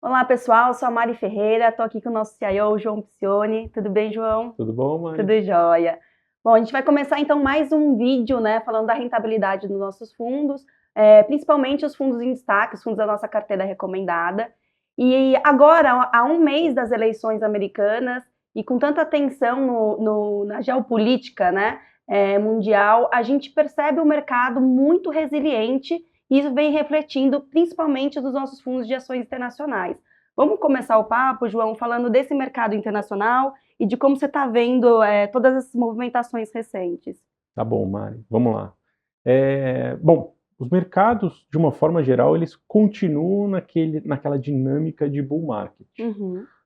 Olá, pessoal, sou a Mari Ferreira, estou aqui com o nosso CIO, João Piccioni. Tudo bem, João? Tudo bom, Mari? Tudo jóia. Bom, a gente vai começar então mais um vídeo, né, falando da rentabilidade dos nossos fundos, principalmente os fundos em destaque, os fundos da nossa carteira recomendada. E agora, há um mês das eleições americanas, e com tanta tensão na geopolítica, né, mundial, a gente percebe o mercado muito resiliente. E isso vem refletindo principalmente dos nossos fundos de ações internacionais. Vamos começar o papo, João, falando desse mercado internacional e de como você está vendo todas essas movimentações recentes. Tá bom, Mari, vamos lá. Bom, os mercados, de uma forma geral, eles continuam naquela dinâmica de bull market.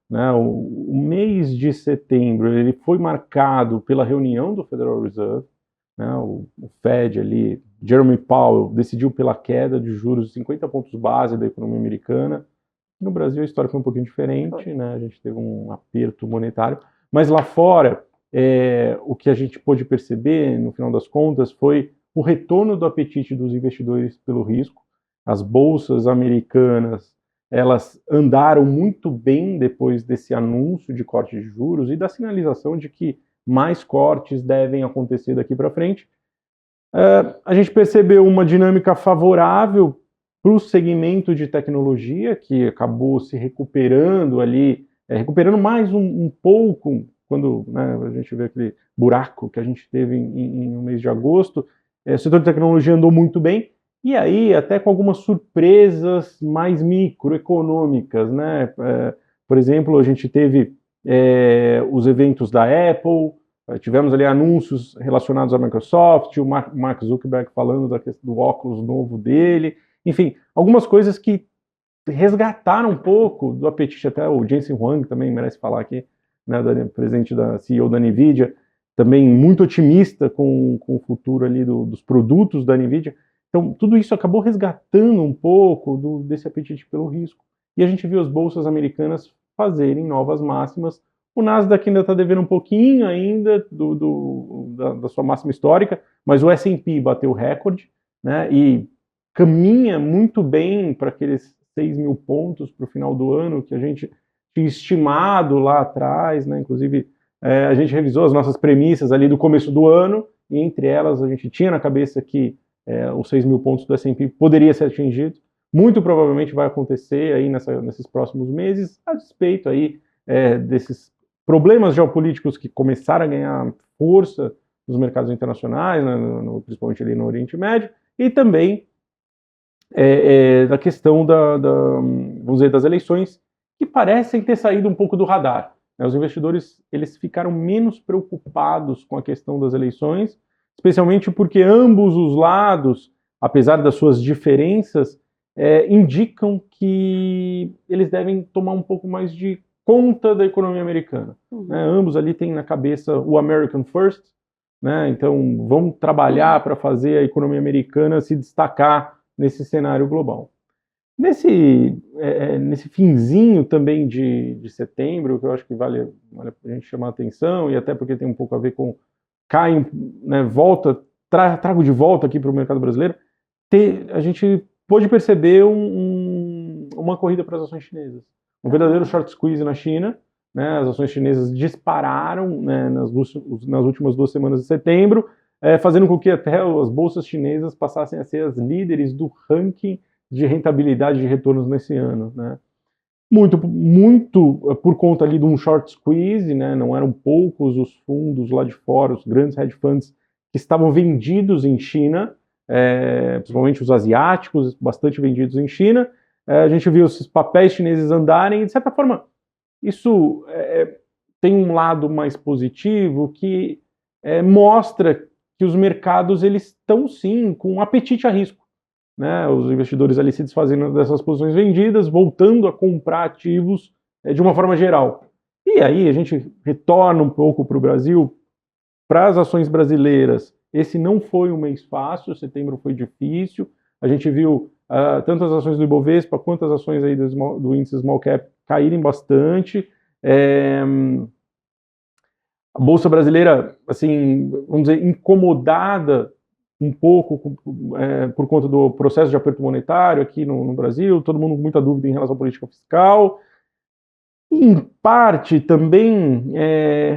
Né? O mês de setembro ele foi marcado pela reunião do Federal Reserve, né? O Fed ali, Jerome Powell, decidiu pela queda de juros de 50 pontos base da economia americana. No Brasil a história foi um pouquinho diferente, né? A gente teve um aperto monetário, mas lá fora o que a gente pôde perceber, no final das contas, foi o retorno do apetite dos investidores pelo risco. As bolsas americanas, elas andaram muito bem depois desse anúncio de corte de juros e da sinalização de que mais cortes devem acontecer daqui para frente. A gente percebeu uma dinâmica favorável para o segmento de tecnologia, que acabou se recuperando ali, recuperando mais um pouco, quando a gente vê aquele buraco que a gente teve no mês de agosto. O setor de tecnologia andou muito bem, e aí até com algumas surpresas mais microeconômicas, né? Por exemplo, a gente teve os eventos da Apple, tivemos ali anúncios relacionados à Microsoft, o Mark Zuckerberg falando do óculos novo dele, enfim, algumas coisas que resgataram um pouco do apetite. Até o Jensen Huang também merece falar aqui, né, presidente da CEO da NVIDIA, também muito otimista com o futuro ali dos produtos da NVIDIA. Então, tudo isso acabou resgatando um pouco desse apetite pelo risco. E a gente viu as bolsas americanas fazerem novas máximas. O Nasdaq ainda está devendo um pouquinho ainda da sua máxima histórica, mas o S&P bateu o recorde, né, e caminha muito bem para aqueles 6 mil pontos para o final do ano que a gente tinha estimado lá atrás, né? Inclusive, a gente revisou as nossas premissas ali do começo do ano, e entre elas a gente tinha na cabeça que os 6 mil pontos do S&P poderia ser atingido. Muito provavelmente vai acontecer aí nesses próximos meses, a despeito aí desses problemas geopolíticos que começaram a ganhar força nos mercados internacionais, né, principalmente ali no Oriente Médio, e também da questão vamos dizer, das eleições, que parecem ter saído um pouco do radar. Né? Os investidores eles ficaram menos preocupados com a questão das eleições, especialmente porque ambos os lados, apesar das suas diferenças, indicam que eles devem tomar um pouco mais de conta da economia americana. Né? Ambos ali têm na cabeça o American First, né? Então vão trabalhar para fazer a economia americana se destacar nesse cenário global. Nesse finzinho também de setembro, que eu acho que vale a gente chamar a atenção, e até porque tem um pouco a ver com né, trago de volta aqui para o mercado brasileiro, a gente pôde perceber uma corrida para as ações chinesas. Um verdadeiro short squeeze na China, né, as ações chinesas dispararam, né, nas últimas 2 semanas de setembro, fazendo com que até as bolsas chinesas passassem a ser as líderes do ranking de rentabilidade de retornos nesse ano, né? Muito por conta ali de um short squeeze, né? Não eram poucos os fundos lá de fora, os grandes hedge funds que estavam vendidos em China, principalmente os asiáticos, bastante vendidos em China. A gente viu esses papéis chineses andarem, e de certa forma, isso tem um lado mais positivo que mostra que os mercados eles estão sim com um apetite a risco, né? Os investidores ali se desfazendo dessas posições vendidas, voltando a comprar ativos de uma forma geral. E aí a gente retorna um pouco para o Brasil, para as ações brasileiras. Esse não foi um mês fácil, setembro foi difícil. A gente viu tanto as ações do Ibovespa quanto as ações aí do índice Small Cap caírem bastante. A Bolsa Brasileira, assim, vamos dizer, incomodada um pouco por conta do processo de aperto monetário aqui no Brasil, todo mundo com muita dúvida em relação à política fiscal, e, em parte também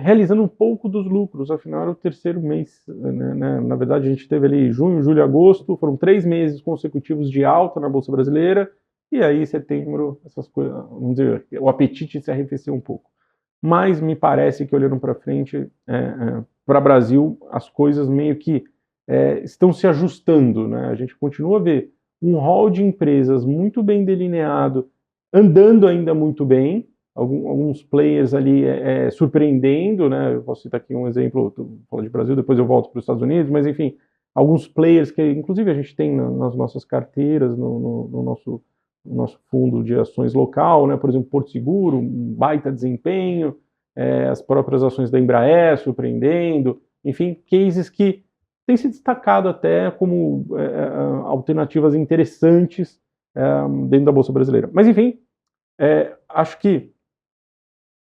realizando um pouco dos lucros, afinal era o terceiro mês, né? Na verdade a gente teve ali junho, julho e agosto, foram 3 meses consecutivos de alta na Bolsa Brasileira, e aí setembro, essas coisas, vamos dizer, o apetite se arrefeceu um pouco. Mas me parece que olhando para frente, para o Brasil, as coisas meio que estão se ajustando, né? A gente continua a ver um hall de empresas muito bem delineado, andando ainda muito bem, alguns players ali surpreendendo, né? Eu posso citar aqui um exemplo, falo de Brasil, depois eu volto para os Estados Unidos, mas enfim, alguns players que inclusive a gente tem nas nossas carteiras, no nosso fundo de ações local, né? Por exemplo, Porto Seguro, um baita desempenho, as próprias ações da Embraer surpreendendo, enfim, cases que têm se destacado até como alternativas interessantes dentro da Bolsa Brasileira. Mas enfim, acho que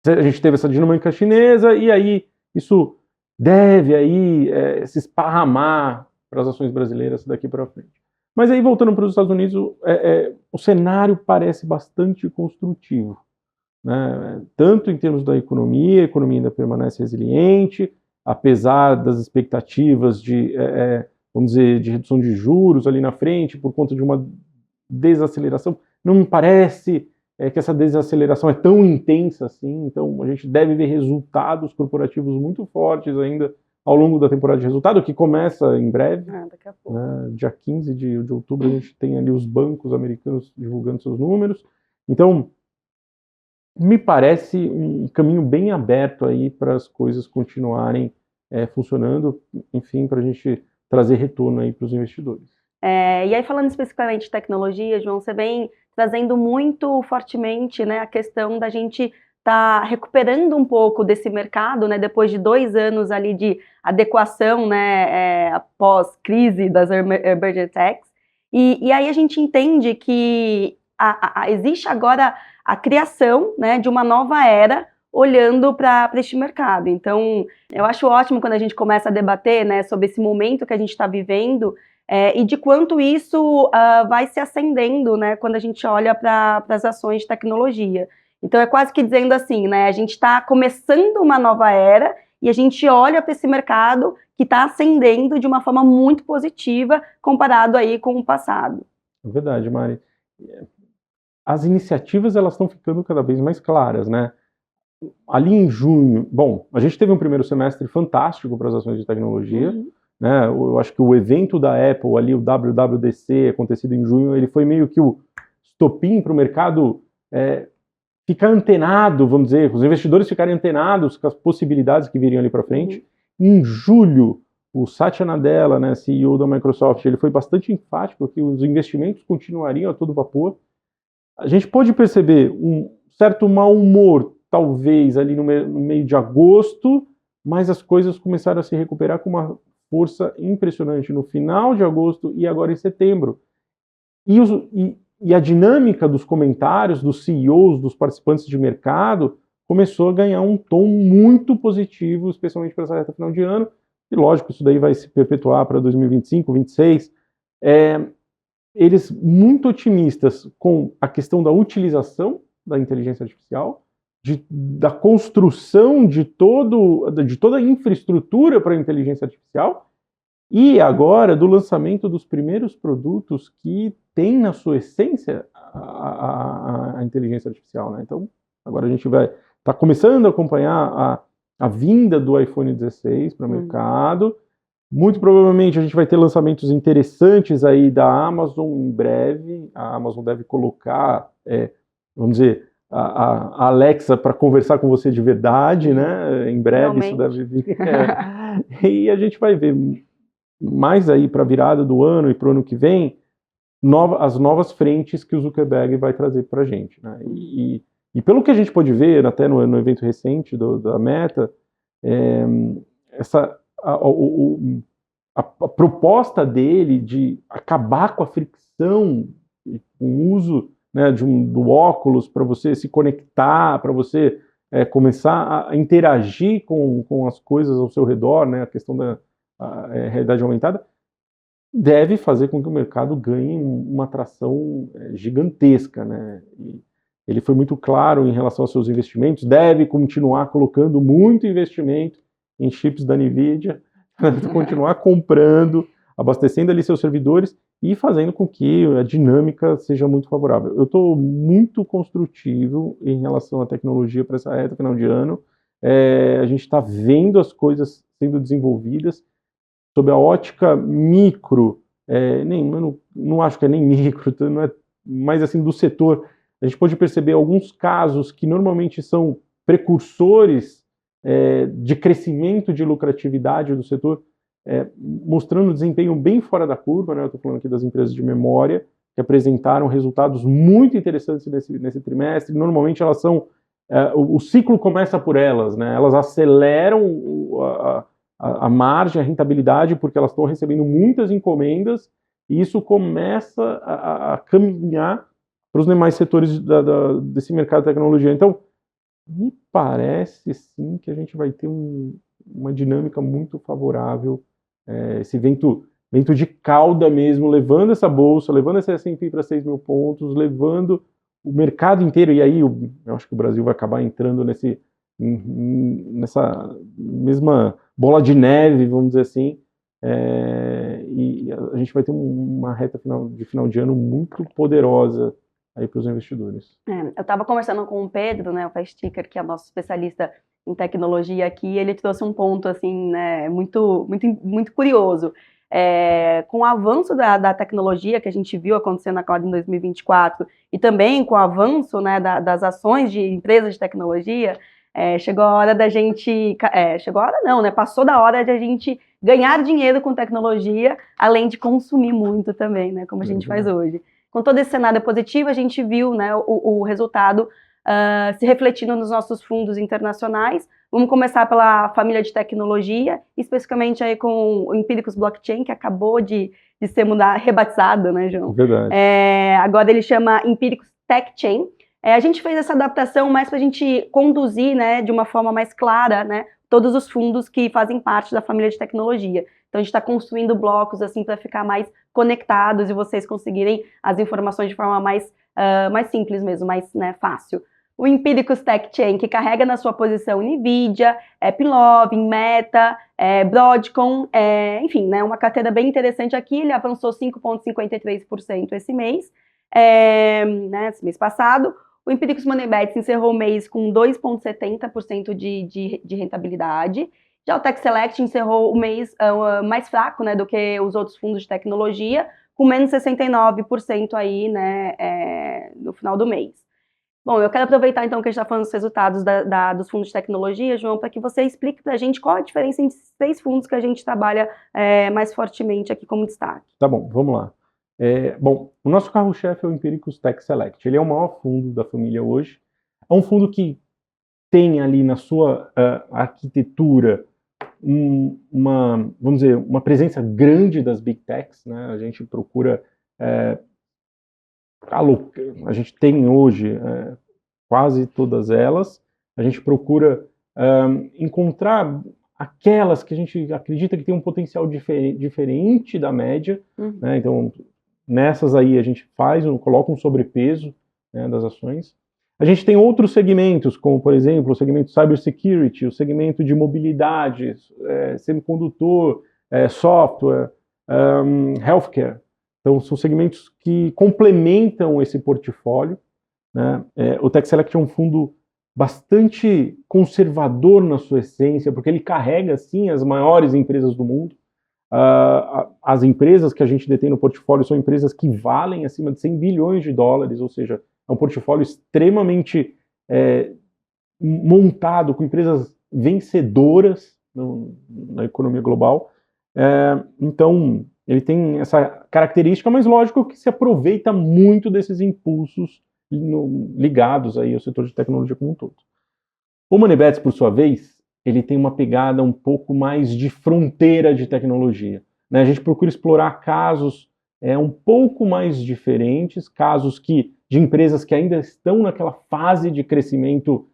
a gente teve essa dinâmica chinesa e aí isso deve aí se esparramar para as ações brasileiras daqui para frente. Mas aí, voltando para os Estados Unidos, o cenário parece bastante construtivo, né? Tanto em termos da economia, a economia ainda permanece resiliente, apesar das expectativas de, vamos dizer, de redução de juros ali na frente, por conta de uma desaceleração. Não me parece que essa desaceleração é tão intensa assim, então a gente deve ver resultados corporativos muito fortes ainda ao longo da temporada de resultado, que começa em breve, daqui a pouco. Né? Dia 15 de outubro a gente tem ali os bancos americanos divulgando seus números, então me parece um caminho bem aberto aí para as coisas continuarem funcionando, enfim, para a gente trazer retorno aí para os investidores. E aí, falando especificamente de tecnologia, João, você vem trazendo muito fortemente, né, a questão da gente tá recuperando um pouco desse mercado, né, depois de 2 anos ali de adequação, né, após crise das emerging techs, e aí a gente entende que existe agora a criação, né, de uma nova era olhando para este mercado. Então, eu acho ótimo quando a gente começa a debater, né, sobre esse momento que a gente está vivendo, e de quanto isso vai se acendendo, né, quando a gente olha para as ações de tecnologia. Então é quase que dizendo assim, né, a gente está começando uma nova era e a gente olha para esse mercado que está ascendendo de uma forma muito positiva comparado aí com o passado. É verdade, Mari. As iniciativas elas estão ficando cada vez mais claras, né? Ali em junho, bom, a gente teve um primeiro semestre fantástico para as ações de tecnologia, né? Eu acho que o evento da Apple ali, o WWDC, acontecido em junho, ele foi meio que o estopim para o mercado ficar antenado, vamos dizer, os investidores ficarem antenados com as possibilidades que viriam ali para frente. Em julho, o Satya Nadella, né, CEO da Microsoft, ele foi bastante enfático que os investimentos continuariam a todo vapor. A gente pode perceber um certo mau humor, talvez, ali no meio de agosto, mas as coisas começaram a se recuperar com uma força impressionante no final de agosto e agora em setembro. E a dinâmica dos comentários, dos CEOs, dos participantes de mercado, começou a ganhar um tom muito positivo, especialmente para essa reta final de ano, e lógico, isso daí vai se perpetuar para 2025, 2026. Eles muito otimistas com a questão da utilização da inteligência artificial, da construção de toda a infraestrutura para a inteligência artificial, e agora do lançamento dos primeiros produtos que tem na sua essência a inteligência artificial, né? Então, agora a gente vai estar começando a acompanhar a vinda do iPhone 16 para o mercado. Muito provavelmente a gente vai ter lançamentos interessantes aí da Amazon em breve. A Amazon deve colocar, vamos dizer, a Alexa para conversar com você de verdade, né? Em breve realmente. Isso deve vir. E a gente vai ver mais aí para a virada do ano e para o ano que vem, as novas frentes que o Zuckerberg vai trazer para a gente, né? E pelo que a gente pode ver, até no evento recente da Meta, a proposta dele de acabar com a fricção, com o uso, né, do óculos para você se conectar, para você começar a interagir com as coisas ao seu redor, né, a questão da realidade aumentada, deve fazer com que o mercado ganhe uma atração gigantesca, né? E ele foi muito claro em relação aos seus investimentos, deve continuar colocando muito investimento em chips da NVIDIA, continuar comprando, abastecendo ali seus servidores e fazendo com que a dinâmica seja muito favorável. Eu estou muito construtivo em relação à tecnologia para essa reta final de ano. A gente está vendo as coisas sendo desenvolvidas sob a ótica micro, eu não acho que é nem micro, não é mais assim do setor. A gente pode perceber alguns casos que normalmente são precursores de crescimento de lucratividade do setor, mostrando um desempenho bem fora da curva, né? Eu estou falando aqui das empresas de memória, que apresentaram resultados muito interessantes nesse trimestre. Normalmente elas são... o ciclo começa por elas, né? Elas aceleram a margem, a rentabilidade, porque elas estão recebendo muitas encomendas, e isso começa a caminhar para os demais setores desse mercado de tecnologia. Então, me parece, sim, que a gente vai ter uma dinâmica muito favorável, esse vento de cauda mesmo, levando essa bolsa, levando essa S&P para 6 mil pontos, levando o mercado inteiro, e aí eu acho que o Brasil vai acabar entrando nessa mesma bola de neve, vamos dizer assim, e a gente vai ter uma reta de final de ano muito poderosa aí para os investidores. Eu estava conversando com o Pedro, né, o Fast Ticker, que é nosso especialista em tecnologia aqui, ele trouxe um ponto assim, né, muito, muito, muito curioso. Com o avanço da tecnologia que a gente viu acontecendo agora em 2024 e também com o avanço, né, das ações de empresas de tecnologia, chegou a hora da gente... chegou a hora não, né? Passou da hora de a gente ganhar dinheiro com tecnologia, além de consumir muito também, né? Como a gente faz hoje. Com todo esse cenário positivo, a gente viu, né, o resultado se refletindo nos nossos fundos internacionais. Vamos começar pela família de tecnologia, especificamente aí com o Empíricos Blockchain, que acabou de ser rebatizado, né, João? Verdade. Agora ele chama Empíricos Tech Chain. A gente fez essa adaptação mais para a gente conduzir, né, de uma forma mais clara, né, todos os fundos que fazem parte da família de tecnologia. Então a gente está construindo blocos assim para ficar mais conectados e vocês conseguirem as informações de forma mais simples mesmo, mais, né, fácil. O Empíricos Tech Chain, que carrega na sua posição NVIDIA, Epilove, Meta, Broadcom, enfim, né, uma carteira bem interessante aqui. Ele avançou 5,53% esse mês, né, esse mês passado. O Empíricos Money Bets encerrou o mês com 2,70% de rentabilidade. Já o Tech Select encerrou o mês mais fraco, né, do que os outros fundos de tecnologia, com menos 69% aí, né, no final do mês. Bom, eu quero aproveitar então que a gente está falando dos resultados dos fundos de tecnologia, João, para que você explique para a gente qual a diferença entre esses 3 fundos que a gente trabalha mais fortemente aqui como destaque. Tá bom, vamos lá. Bom, o nosso carro-chefe é o Empíricos Tech Select. Ele é o maior fundo da família hoje. É um fundo que tem ali na sua arquitetura vamos dizer, uma presença grande das Big Techs, né? A gente procura... a gente tem hoje quase todas elas. A gente procura encontrar aquelas que a gente acredita que tem um potencial diferente da média, né? Então, nessas aí a gente coloca um sobrepeso, né, das ações. A gente tem outros segmentos, como, por exemplo, o segmento Cybersecurity, o segmento de mobilidade, semicondutor, software, healthcare. Então, são segmentos que complementam esse portfólio, né? O Tech Select é um fundo bastante conservador na sua essência, porque ele carrega, sim, as maiores empresas do mundo. As empresas que a gente detém no portfólio são empresas que valem acima de 100 bilhões de dólares, ou seja, é um portfólio extremamente montado com empresas vencedoras na economia global. Então, ele tem essa característica, mas lógico que se aproveita muito desses impulsos ligados aí ao setor de tecnologia como um todo. O Moneybets, por sua vez, ele tem uma pegada um pouco mais de fronteira de tecnologia, né? A gente procura explorar casos um pouco mais diferentes, casos de empresas que ainda estão naquela fase de crescimento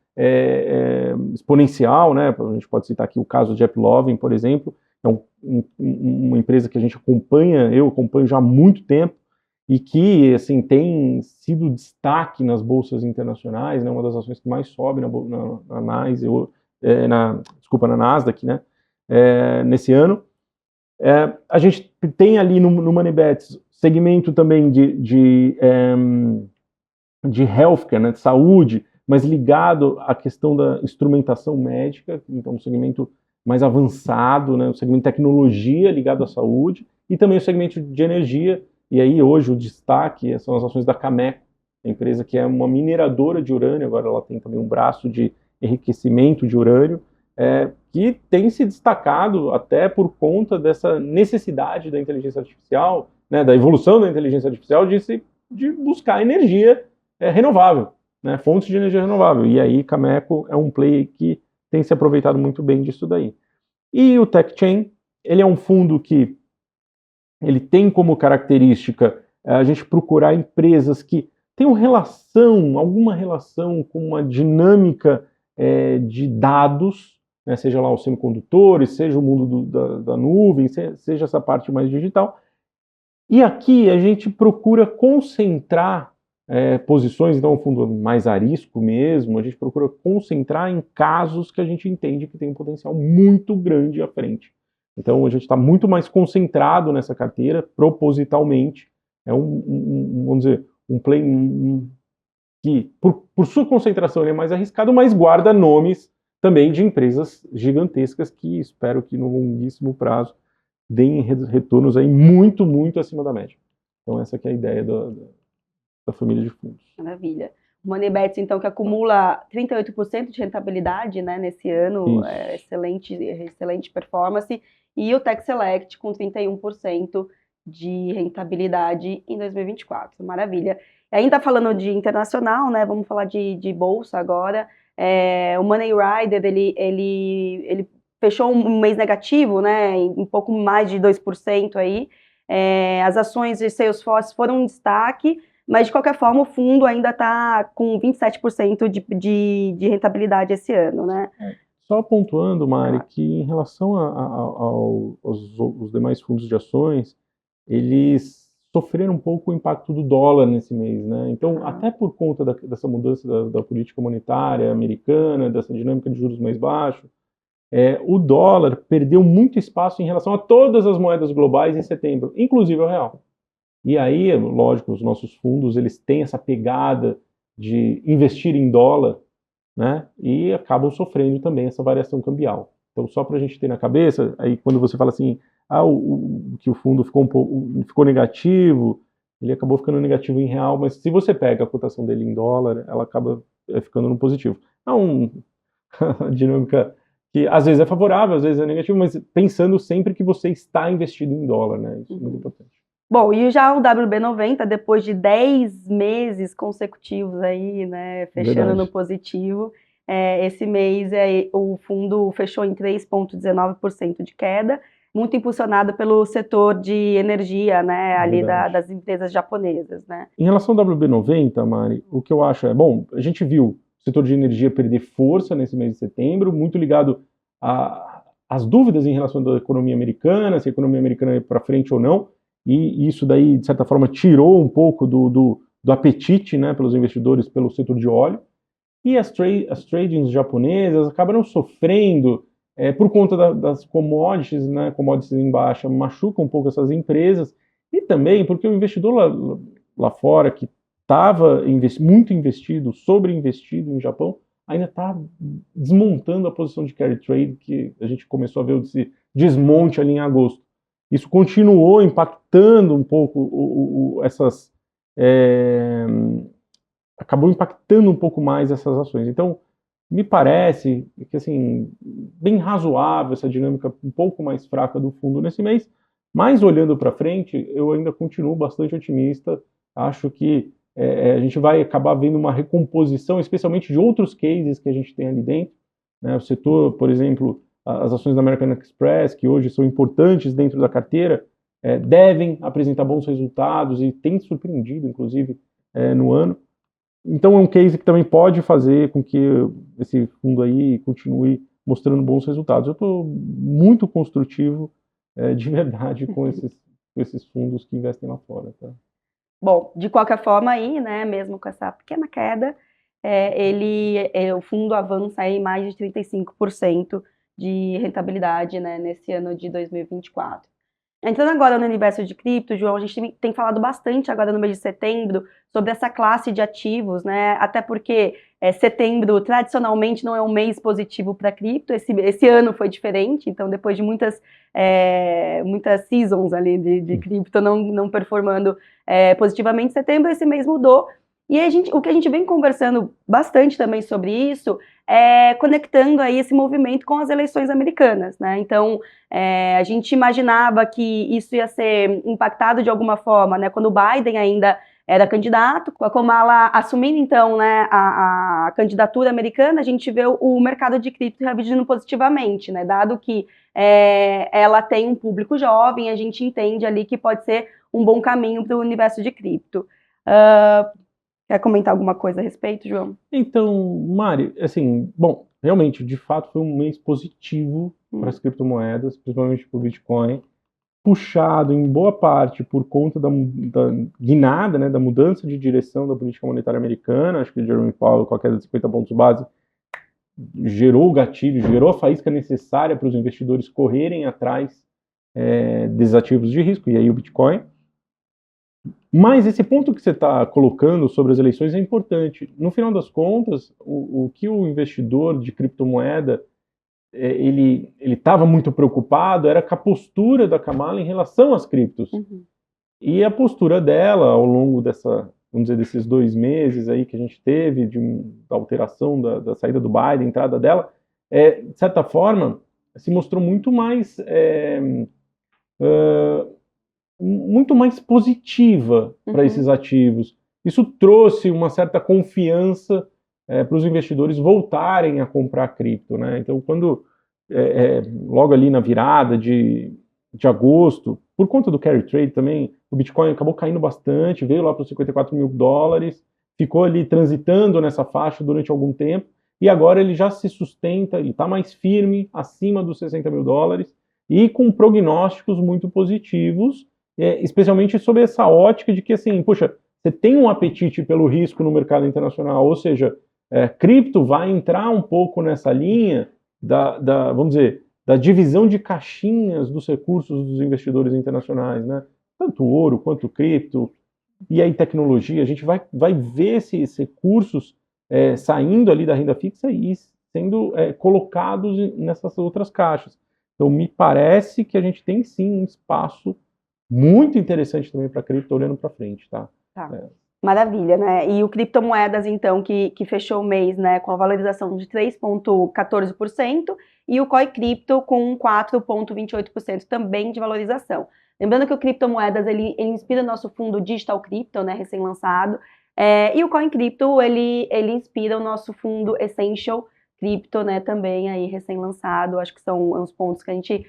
exponencial, né? A gente pode citar aqui o caso de Epilove, por exemplo, é uma empresa que a gente acompanha, eu acompanho já há muito tempo, e que, assim, tem sido destaque nas bolsas internacionais, né, uma das ações que mais sobe na Nasdaq, né, nesse ano. A gente tem ali no Moneybets segmento também de healthcare, né, de saúde, mas ligado à questão da instrumentação médica, então um segmento mais avançado, né, o segmento de tecnologia ligado à saúde, e também o segmento de energia, e aí hoje o destaque são as ações da Cameco, a empresa que é uma mineradora de urânio, agora ela tem também um braço de enriquecimento de urânio, que tem se destacado até por conta dessa necessidade da inteligência artificial, né, da evolução da inteligência artificial de buscar energia renovável, né, fontes de energia renovável. E aí Cameco é um play que tem se aproveitado muito bem disso daí. E o TechChain, ele é um fundo que ele tem como característica a gente procurar empresas que tenham alguma relação com uma dinâmica de dados, né, seja lá os semicondutores, seja o mundo da nuvem, seja essa parte mais digital. E aqui a gente procura concentrar posições, então um fundo mais arisco mesmo, a gente procura concentrar em casos que a gente entende que tem um potencial muito grande à frente. Então a gente está muito mais concentrado nessa carteira, propositalmente. É vamos dizer, um play que, por sua concentração, ele é mais arriscado, mas guarda nomes também de empresas gigantescas que espero que no longuíssimo prazo deem retornos aí muito, muito acima da média. Então essa que é a ideia da família de fundos. Maravilha. O Moneybets, então, que acumula 38% de rentabilidade, né, nesse ano, excelente performance, e o Tech Select com 31% de rentabilidade em 2024. Maravilha. E ainda falando de internacional, né, vamos falar de bolsa agora. O Money Rider, ele fechou um mês negativo, né, em pouco mais de 2% aí. As ações de Salesforce foram um destaque, mas de qualquer forma o fundo ainda está com 27% de rentabilidade esse ano, né? Só pontuando, Mari, que em relação aos demais fundos de ações, eles sofreram um pouco o impacto do dólar nesse mês, né? Então, até por conta dessa mudança da política monetária americana, dessa dinâmica de juros mais baixos, o dólar perdeu muito espaço em relação a todas as moedas globais em setembro, inclusive o real. E aí, lógico, os nossos fundos eles têm essa pegada de investir em dólar, né? E acabam sofrendo também essa variação cambial. Então, só para a gente ter na cabeça, aí quando você fala assim, que o fundo ficou negativo, ele acabou ficando negativo em real, mas se você pega a cotação dele em dólar, ela acaba ficando no positivo. É uma dinâmica que às vezes é favorável, às vezes é negativo, mas pensando sempre que você está investido em dólar, né? Isso é muito importante. Bom, e já o WB90, depois de 10 meses consecutivos aí, né, fechando no positivo, esse mês o fundo fechou em 3,19% de queda, muito impulsionado pelo setor de energia, né, ali das empresas japonesas, né. Em relação ao WB90, Mari, o que eu acho bom, a gente viu o setor de energia perder força nesse mês de setembro, muito ligado às dúvidas em relação à economia americana, se a economia americana ia para frente ou não, e isso daí, de certa forma, tirou um pouco do apetite, né, pelos investidores pelo setor de óleo, e as tradings japonesas acabaram sofrendo por conta das commodities, né, commodities em baixa, machucam um pouco essas empresas, e também porque o investidor lá fora, que estava muito investido, sobreinvestido em Japão, ainda está desmontando a posição de carry trade, que a gente começou a ver esse desmonte ali em agosto. Isso continuou impactando um pouco acabou impactando um pouco mais essas ações. Então, me parece que, assim, bem razoável essa dinâmica um pouco mais fraca do fundo nesse mês, mas olhando para frente, eu ainda continuo bastante otimista. Acho que a gente vai acabar vendo uma recomposição, especialmente de outros cases que a gente tem ali dentro, né? O setor, por exemplo, as ações da American Express, que hoje são importantes dentro da carteira, devem apresentar bons resultados e tem surpreendido, inclusive, no ano. Então é um case que também pode fazer com que esse fundo aí continue mostrando bons resultados. Eu estou muito construtivo, de verdade, com esses fundos que investem lá fora. Tá? Bom, de qualquer forma aí, né, mesmo com essa pequena queda, o fundo avança aí mais de 35% de rentabilidade, né, nesse ano de 2024. Entrando agora no universo de cripto, João, a gente tem falado bastante agora no mês de setembro sobre essa classe de ativos, né? Até porque setembro tradicionalmente não é um mês positivo para cripto, esse ano foi diferente, então depois de muitas seasons ali de cripto não performando positivamente, setembro esse mês mudou. E o que a gente vem conversando bastante também sobre isso conectando aí esse movimento com as eleições americanas, né? Então, a gente imaginava que isso ia ser impactado de alguma forma, né? Quando o Biden ainda era candidato, com a Kamala assumindo, então, né, a candidatura americana, a gente vê o mercado de cripto reagindo positivamente, né? Dado que ela tem um público jovem, a gente entende ali que pode ser um bom caminho para o universo de cripto. Quer comentar alguma coisa a respeito, João? Então, Mari, assim, bom, realmente, de fato, foi um mês positivo para as criptomoedas, principalmente para o Bitcoin, puxado em boa parte por conta da guinada, né, da mudança de direção da política monetária americana. Acho que o Jerome Powell, com a queda de 50 pontos base, gerou o gatilho, gerou a faísca necessária para os investidores correrem atrás desses ativos de risco, e aí o Bitcoin. Mas esse ponto que você está colocando sobre as eleições é importante. No final das contas, o que o investidor de criptomoeda ele estava muito preocupado era com a postura da Kamala em relação às criptos. Uhum. E a postura dela ao longo desses 2 meses aí que a gente teve da alteração da saída do Biden, a entrada dela, de certa forma, se mostrou muito mais positiva para esses ativos. Isso trouxe uma certa confiança para os investidores voltarem a comprar cripto, né? Então, quando logo ali na virada de agosto, por conta do carry trade também, o Bitcoin acabou caindo bastante, veio lá para os $54 mil, ficou ali transitando nessa faixa durante algum tempo, e agora ele já se sustenta, ele está mais firme, acima dos $60 mil, e com prognósticos muito positivos, especialmente sobre essa ótica de que, assim, poxa, você tem um apetite pelo risco no mercado internacional, ou seja, cripto vai entrar um pouco nessa linha vamos dizer, da divisão de caixinhas dos recursos dos investidores internacionais, né? Tanto ouro quanto cripto, e aí tecnologia, a gente vai ver esses recursos saindo ali da renda fixa e sendo colocados nessas outras caixas. Então, me parece que a gente tem sim um espaço muito interessante também para cripto olhando para frente, tá? Maravilha, né? E o criptomoedas, então, que fechou o mês, né, com a valorização de 3,14% e o COI Cripto com 4,28% também de valorização. Lembrando que o criptomoedas, ele inspira o nosso fundo Digital Crypto, né, recém-lançado, e o COI Cripto, ele inspira o nosso fundo Essential Crypto, né, também aí recém-lançado. Acho que são uns pontos que a gente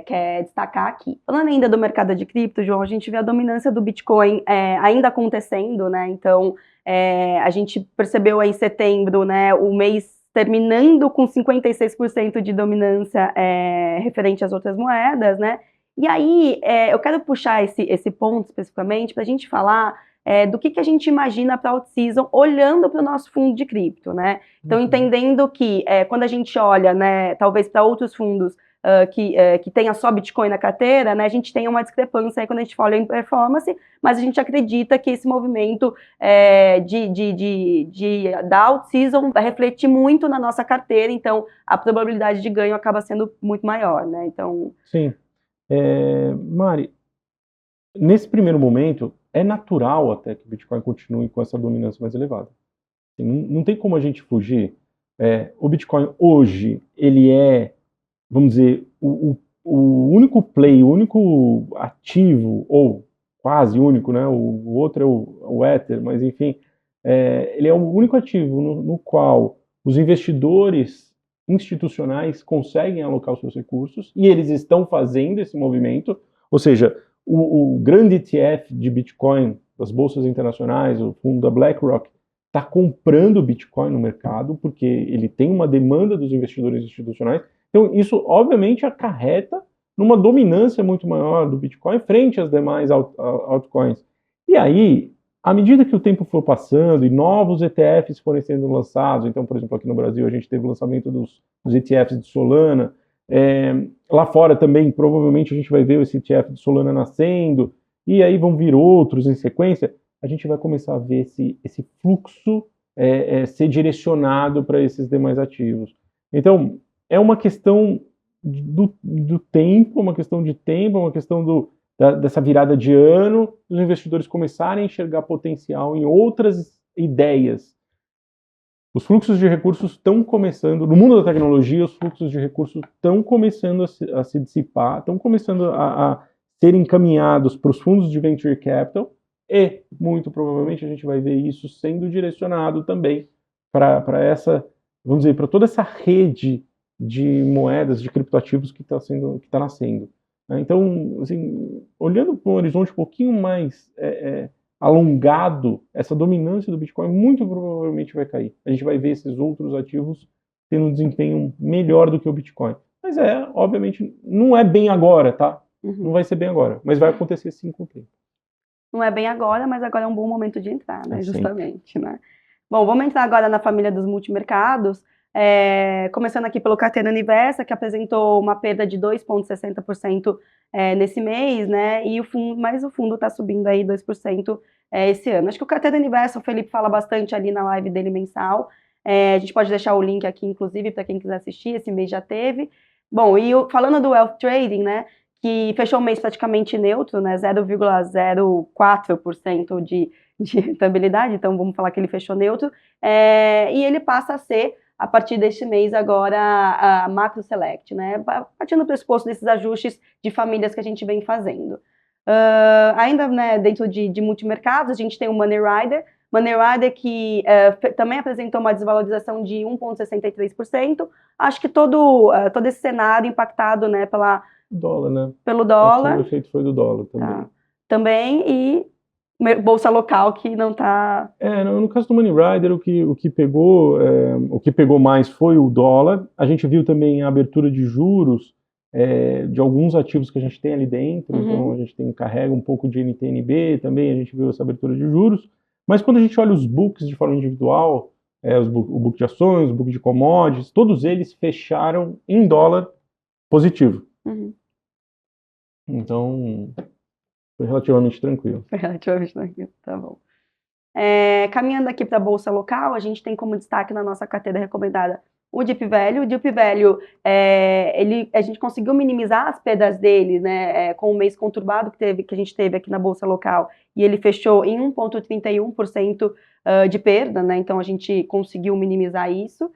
quer destacar aqui. Falando ainda do mercado de cripto, João, a gente vê a dominância do Bitcoin ainda acontecendo, né? Então, a gente percebeu aí em setembro, né, o mês terminando com 56% de dominância referente às outras moedas, né? E aí, eu quero puxar esse ponto especificamente para a gente falar do que a gente imagina para a out-season olhando para o nosso fundo de cripto, né? Então, entendendo que quando a gente olha, né, talvez para outros fundos que tenha só Bitcoin na carteira, né, a gente tem uma discrepância aí quando a gente fala em performance, mas a gente acredita que esse movimento da out-season vai refletir muito na nossa carteira, então a probabilidade de ganho acaba sendo muito maior, né? Então... Sim. Mari, nesse primeiro momento, é natural até que o Bitcoin continue com essa dominância mais elevada. Não tem como a gente fugir. O Bitcoin hoje, ele vamos dizer, o único play, o único ativo, ou quase único, né? O outro é o Ether, mas enfim, ele é o único ativo no qual os investidores institucionais conseguem alocar os seus recursos, e eles estão fazendo esse movimento, ou seja, o grande ETF de Bitcoin das bolsas internacionais, o fundo da BlackRock, está comprando Bitcoin no mercado, porque ele tem uma demanda dos investidores institucionais. Então, isso, obviamente, acarreta numa dominância muito maior do Bitcoin frente às demais altcoins. E aí, à medida que o tempo for passando e novos ETFs forem sendo lançados, então, por exemplo, aqui no Brasil a gente teve o lançamento dos ETFs de Solana, lá fora também, provavelmente, a gente vai ver esse ETF de Solana nascendo, e aí vão vir outros em sequência, a gente vai começar a ver esse fluxo ser direcionado para esses demais ativos. Então, é uma questão do tempo, uma questão de tempo, uma questão dessa virada de ano, os investidores começarem a enxergar potencial em outras ideias. Os fluxos de recursos estão começando, no mundo da tecnologia, os fluxos de recursos estão começando a se dissipar, estão começando a ser encaminhados para os fundos de venture capital, e, muito provavelmente, a gente vai ver isso sendo direcionado também para essa, vamos dizer, para toda essa rede de moedas, de criptoativos que está nascendo. Então, assim, olhando para um horizonte um pouquinho mais alongado, essa dominância do Bitcoin muito provavelmente vai cair. A gente vai ver esses outros ativos tendo um desempenho melhor do que o Bitcoin. Mas obviamente, não é bem agora, tá? Não vai ser bem agora, mas vai acontecer sim com o tempo. Não é bem agora, mas agora é um bom momento de entrar, né? Justamente, né? Bom, vamos entrar agora na família dos multimercados, começando aqui pelo Carteira Universa, que apresentou uma perda de 2,60% nesse mês, né? Mas o fundo está subindo aí 2% esse ano. Acho que o Carteira Universa, o Felipe fala bastante ali na live dele mensal. A gente pode deixar o link aqui, inclusive, para quem quiser assistir, esse mês já teve. Bom, e falando do Wealth Trading, né? Que fechou o mês praticamente neutro, né, 0,04% de rentabilidade, então vamos falar que ele fechou neutro, e ele passa a ser, a partir deste mês agora, a Macro Select, né, partindo do pressuposto desses ajustes de famílias que a gente vem fazendo. Ainda, né, dentro de multimercados, a gente tem o Money Rider que também apresentou uma desvalorização de 1,63%, acho que todo esse cenário impactado, né, dólar, né? Pelo dólar. Aqui o efeito foi do dólar também. Tá. Também, e bolsa local que não está... No caso do Money Rider, o que pegou mais foi o dólar. A gente viu também a abertura de juros de alguns ativos que a gente tem ali dentro. Então a gente carrega um pouco de NTNB também, a gente viu essa abertura de juros. Mas quando a gente olha os books de forma individual, o book de ações, o book de commodities, todos eles fecharam em dólar positivo. Então, foi relativamente tranquilo. Tá bom. Caminhando aqui para a bolsa local, a gente tem como destaque na nossa carteira recomendada o Deep Value. O Deep Value, a gente conseguiu minimizar as perdas dele, né, com o mês conturbado que a gente teve aqui na bolsa local, e ele fechou em 1,31% de perda, né, então a gente conseguiu minimizar isso.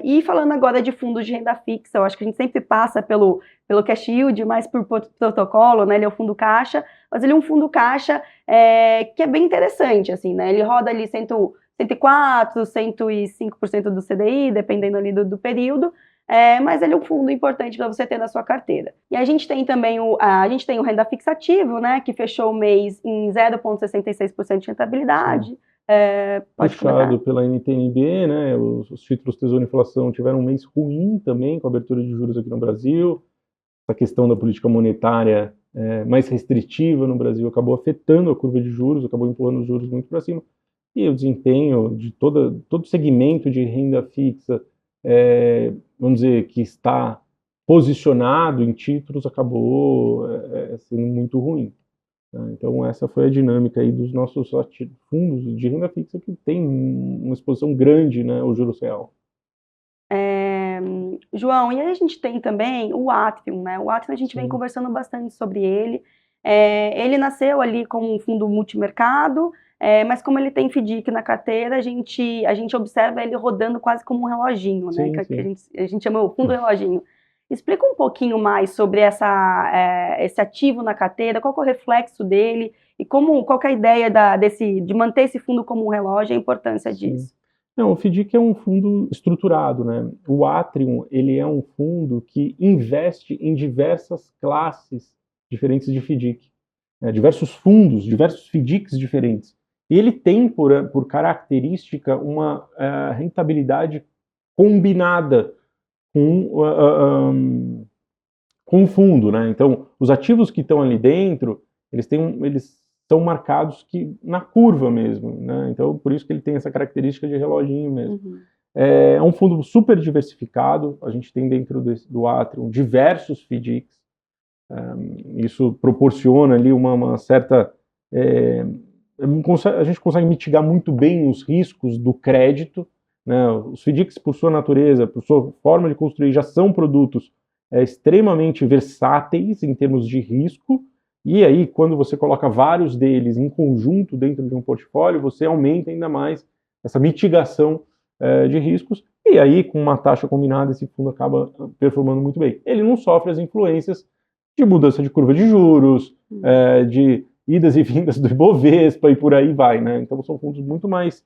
E falando agora de fundos de renda fixa, eu acho que a gente sempre passa pelo cash yield, mais por protocolo, né? Ele é o fundo caixa, mas ele é um fundo caixa que é bem interessante, assim, né? Ele roda ali 104%, 105% do CDI, dependendo ali do período, mas ele é um fundo importante para você ter na sua carteira. E a gente tem também o renda fixa ativo, né? Que fechou o mês em 0,66% de rentabilidade. Puxado pela NTNB, né, os títulos Tesouro Inflação tiveram um mês ruim também com a abertura de juros aqui no Brasil. Essa questão da política monetária mais restritiva no Brasil acabou afetando a curva de juros, acabou empurrando os juros muito para cima. E o desempenho de todo segmento de renda fixa, vamos dizer, que está posicionado em títulos, acabou sendo muito ruim. Então essa foi a dinâmica aí dos nossos fundos de renda fixa, que tem uma exposição grande, né, ao juros real. João, e aí a gente tem também o Atrium, né? O Atrium a gente vem conversando bastante sobre ele. Ele nasceu ali como um fundo multimercado, mas como ele tem FDIC na carteira, a gente observa ele rodando quase como um reloginho, né? Que a gente chama o fundo reloginho. Explica um pouquinho mais sobre esse ativo na carteira, qual que é o reflexo dele e qual que é a ideia de manter esse fundo como um relógio e a importância disso. Não, o FDIC é um fundo estruturado, né? O Atrium, ele é um fundo que investe em diversas classes diferentes de FDIC, né? Diversos fundos, diversos FDICs diferentes. ele tem por característica uma rentabilidade combinada com o fundo, né? Então, os ativos que estão ali dentro, eles são marcados na curva mesmo, né? Então, por isso que ele tem essa característica de reloginho mesmo. Uhum. É um fundo super diversificado, a gente tem dentro do Atrium diversos FDICs, isso proporciona ali uma certa... a gente consegue mitigar muito bem os riscos do crédito, né? Os FDICs, por sua natureza, por sua forma de construir, já são produtos extremamente versáteis em termos de risco, e aí quando você coloca vários deles em conjunto dentro de um portfólio, você aumenta ainda mais essa mitigação de riscos, e aí com uma taxa combinada esse fundo acaba performando muito bem. Ele não sofre as influências de mudança de curva de juros, de idas e vindas do Ibovespa e por aí vai, né? Então são fundos muito mais,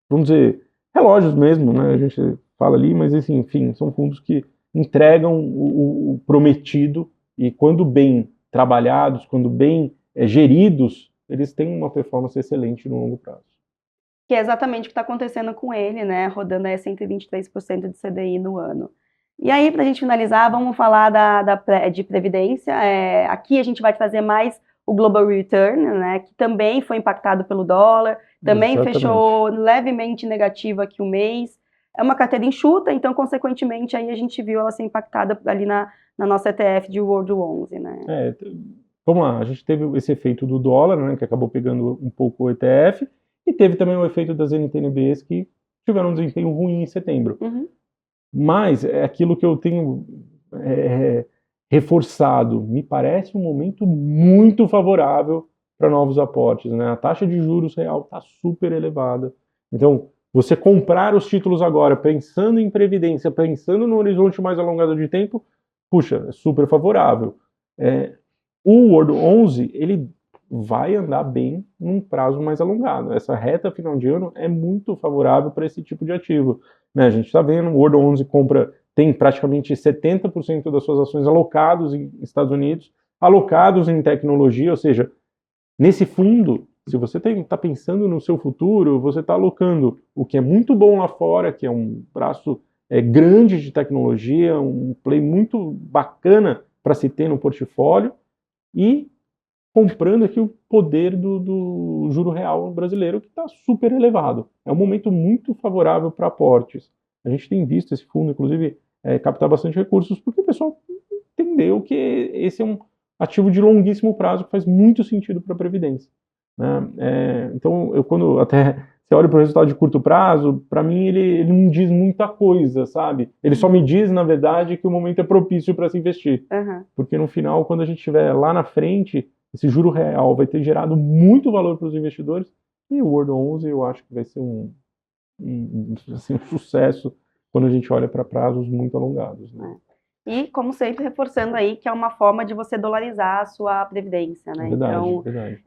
vamos dizer, relógios mesmo, né? A gente fala ali, mas enfim, são fundos que entregam o prometido e quando bem trabalhados, quando bem geridos, eles têm uma performance excelente no longo prazo. Que é exatamente o que está acontecendo com ele, né? Rodando aí 123% de CDI no ano. E aí, para a gente finalizar, vamos falar de previdência. Aqui a gente vai trazer mais o Global Return, né? Que também foi impactado pelo dólar, também Exatamente. Fechou levemente negativo aqui o mês. É uma carteira enxuta, então, consequentemente, aí a gente viu ela ser impactada ali na nossa ETF de World 11, né? Vamos lá, a gente teve esse efeito do dólar, né, que acabou pegando um pouco o ETF, e teve também o efeito das NTNBs que tiveram um desempenho ruim em setembro. Uhum. Mas é aquilo que eu tenho reforçado, me parece um momento muito favorável para novos aportes, né? A taxa de juros real está super elevada. Então, você comprar os títulos agora, pensando em previdência, pensando no horizonte mais alongado de tempo, puxa, é super favorável. O World 11, ele vai andar bem num prazo mais alongado. Essa reta final de ano é muito favorável para esse tipo de ativo, né? A gente está vendo, o World 11 tem praticamente 70% das suas ações alocados em Estados Unidos, alocados em tecnologia, ou seja, nesse fundo, se você está pensando no seu futuro, você está alocando o que é muito bom lá fora, que é um braço grande de tecnologia, um play muito bacana para se ter no portfólio, e comprando aqui o poder do juro real brasileiro, que está super elevado. É um momento muito favorável para aportes. A gente tem visto esse fundo, inclusive, captar bastante recursos, porque o pessoal entendeu que esse é um ativo de longuíssimo prazo que faz muito sentido para a Previdência, né? Então, quando até você olha para o resultado de curto prazo, para mim ele não diz muita coisa, sabe? Ele só me diz, na verdade, que o momento é propício para se investir. Uhum. Porque no final, quando a gente estiver lá na frente, esse juro real vai ter gerado muito valor para os investidores, e o World 11 eu acho que vai ser um sucesso quando a gente olha para prazos muito alongados, né? E, como sempre, reforçando aí que é uma forma de você dolarizar a sua previdência, né? Verdade, então, verdade.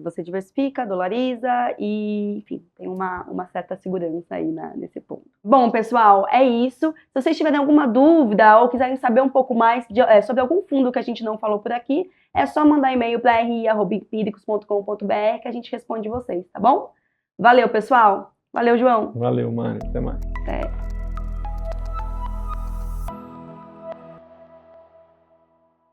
Você diversifica, dolariza e, enfim, tem uma certa segurança aí nesse ponto. Bom, pessoal, é isso. Se vocês tiverem alguma dúvida ou quiserem saber um pouco mais sobre algum fundo que a gente não falou por aqui, é só mandar e-mail para ri@empiricus.com.br que a gente responde vocês, tá bom? Valeu, pessoal! Valeu, João! Valeu, Mari. Até mais. Até.